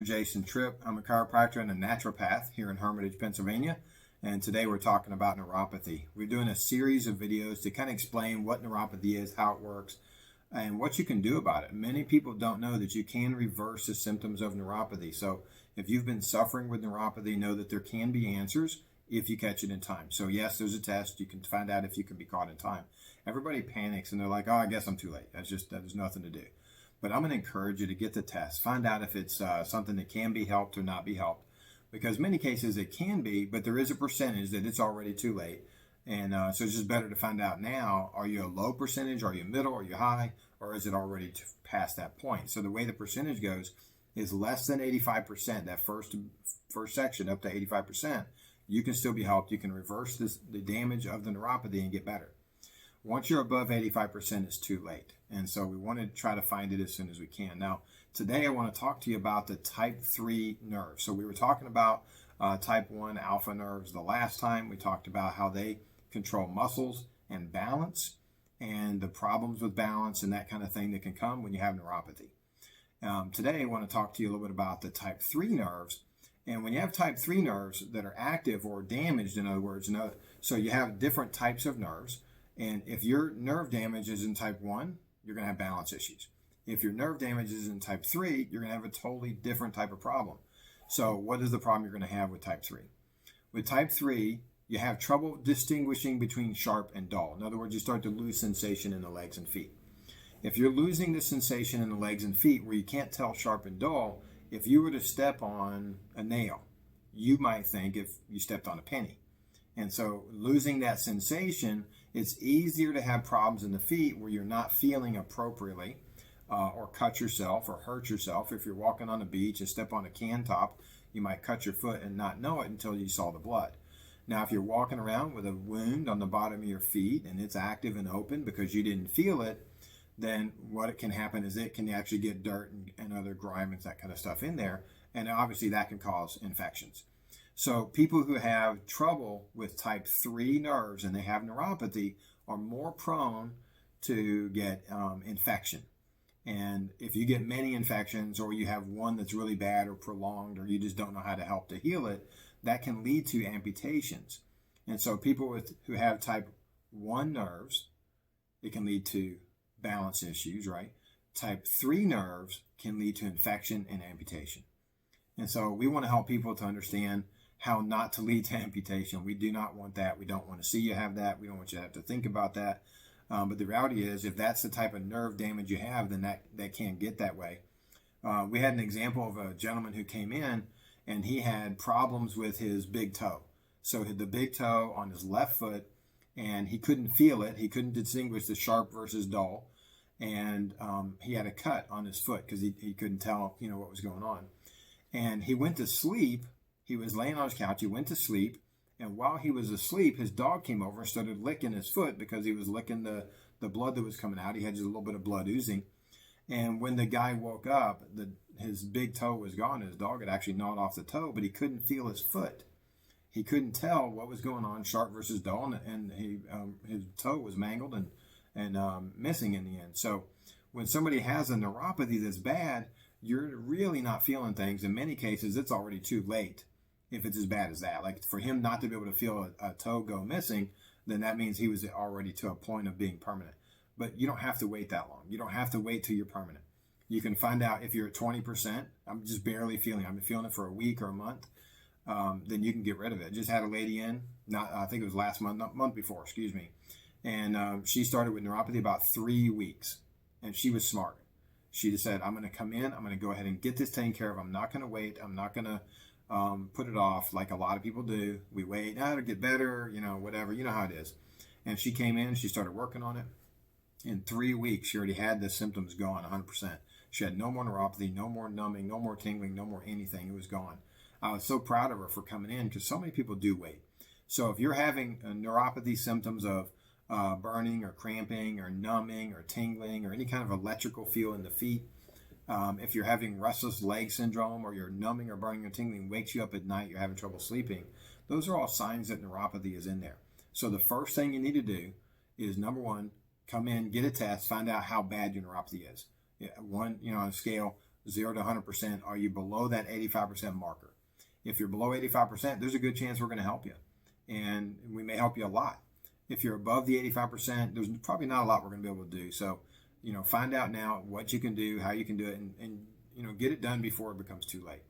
Jason Tripp. I'm a chiropractor and a naturopath here in Hermitage, Pennsylvania. And today we're talking about neuropathy. We're doing a series of videos to kind of explain what neuropathy is, how it works, and what you can do about it. Many people don't know that you can reverse the symptoms of neuropathy. So if you've been suffering with neuropathy, know that there can be answers if you catch it in time. So yes, there's a test. You can find out if you can be caught in time. Everybody panics and they're like, oh, I guess I'm too late. There's nothing to do. But I'm going to encourage you to get the test. Find out if it's something that can be helped or not be helped. Because many cases it can be, but there is a percentage that it's already too late. And so it's just better to find out now. Are you a low percentage? Are you middle? Are you high? Or is it already past that point? So the way the percentage goes is less than 85%, that first section up to 85%, you can still be helped. You can reverse the damage of the neuropathy and get better. Once you're above 85%, it's too late. And so we want to try to find it as soon as we can. Now, today I want to talk to you about the type 3 nerves. So we were talking about type 1 alpha nerves the last time. We talked about how they control muscles and balance and the problems with balance and that kind of thing that can come when you have neuropathy. Today I want to talk to you a little bit about the type 3 nerves. And when you have type 3 nerves that are active or damaged, in other words, so you have different types of nerves. And if your nerve damage is in type 1, you're going to have balance issues. If your nerve damage is in type 3, you're going to have a totally different type of problem. So what is the problem you're going to have with type 3? With type 3, you have trouble distinguishing between sharp and dull. In other words, you start to lose sensation in the legs and feet. If you're losing the sensation in the legs and feet where you can't tell sharp and dull, if you were to step on a nail, you might think if you stepped on a penny. And so losing that sensation, it's easier to have problems in the feet where you're not feeling appropriately or cut yourself or hurt yourself. If you're walking on the beach and step on a can top, you might cut your foot and not know it until you saw the blood. Now, if you're walking around with a wound on the bottom of your feet and it's active and open because you didn't feel it, then what can happen is it can actually get dirt and other grime and that kind of stuff in there. And obviously that can cause infections. So people who have trouble with type 3 nerves and they have neuropathy are more prone to get infection. And if you get many infections or you have one that's really bad or prolonged or you just don't know how to help to heal it, that can lead to amputations. And so people who have type 1 nerves, it can lead to balance issues, right? Type 3 nerves can lead to infection and amputation. And so we want to help people to understand how not to lead to amputation. We do not want that. We don't want to see you have that. We don't want you to have to think about that. But the reality is, if that's the type of nerve damage you have, then that can't get that way. We had an example of a gentleman who came in and he had problems with his big toe. So the big toe on his left foot, and he couldn't feel it. He couldn't distinguish the sharp versus dull. And he had a cut on his foot because he couldn't tell, what was going on. And he went to sleep. He was laying on his couch. He went to sleep. And while he was asleep, his dog came over and started licking his foot because he was licking the blood that was coming out. He had just a little bit of blood oozing. And when the guy woke up, his big toe was gone. His dog had actually gnawed off the toe, but he couldn't feel his foot. He couldn't tell what was going on, sharp versus dull, and his toe was mangled and missing in the end. So when somebody has a neuropathy that's bad, you're really not feeling things. In many cases, it's already too late if it's as bad as that. Like for him not to be able to feel a toe go missing, then that means he was already to a point of being permanent. But you don't have to wait that long. You don't have to wait till you're permanent. You can find out if you're at 20%, I'm just barely feeling it. I've been feeling it for a week or a month. Then you can get rid of it. Just had a lady in, I think it was last month, month before, excuse me. And she started with neuropathy about 3 weeks. And she was smart. She just said, I'm going to come in. I'm going to go ahead and get this taken care of. I'm not going to wait. I'm not going to put it off like a lot of people do. We wait, it'll get better, whatever. You know how it is. And she came in. She started working on it. In 3 weeks, she already had the symptoms gone 100%. She had no more neuropathy, no more numbing, no more tingling, no more anything. It was gone. I was so proud of her for coming in because so many people do wait. So if you're having neuropathy symptoms of burning or cramping or numbing or tingling or any kind of electrical feel in the feet, if you're having restless leg syndrome or you're numbing or burning or tingling, wakes you up at night, you're having trouble sleeping, those are all signs that neuropathy is in there. So the first thing you need to do is, number one, come in, get a test, find out how bad your neuropathy is. On a scale 0 to 100%, are you below that 85% marker? If you're below 85%, there's a good chance we're going to help you. And we may help you a lot. If you're above the 85%, there's probably not a lot we're going to be able to do. So, find out now what you can do, how you can do it, and get it done before it becomes too late.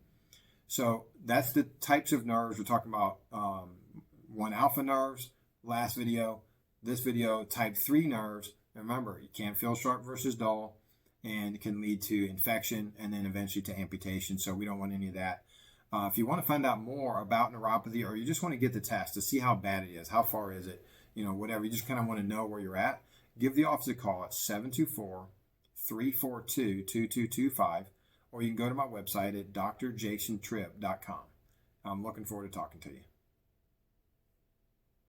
So that's the types of nerves. We're talking about 1 alpha nerves, last video. This video, type 3 nerves. Remember, you can't feel sharp versus dull, and it can lead to infection and then eventually to amputation. So we don't want any of that. If you want to find out more about neuropathy, or you just want to get the test to see how bad it is, how far is it, whatever, you just kind of want to know where you're at, give the office a call at 724-342-2225, or you can go to my website at drjasontripp.com. I'm looking forward to talking to you.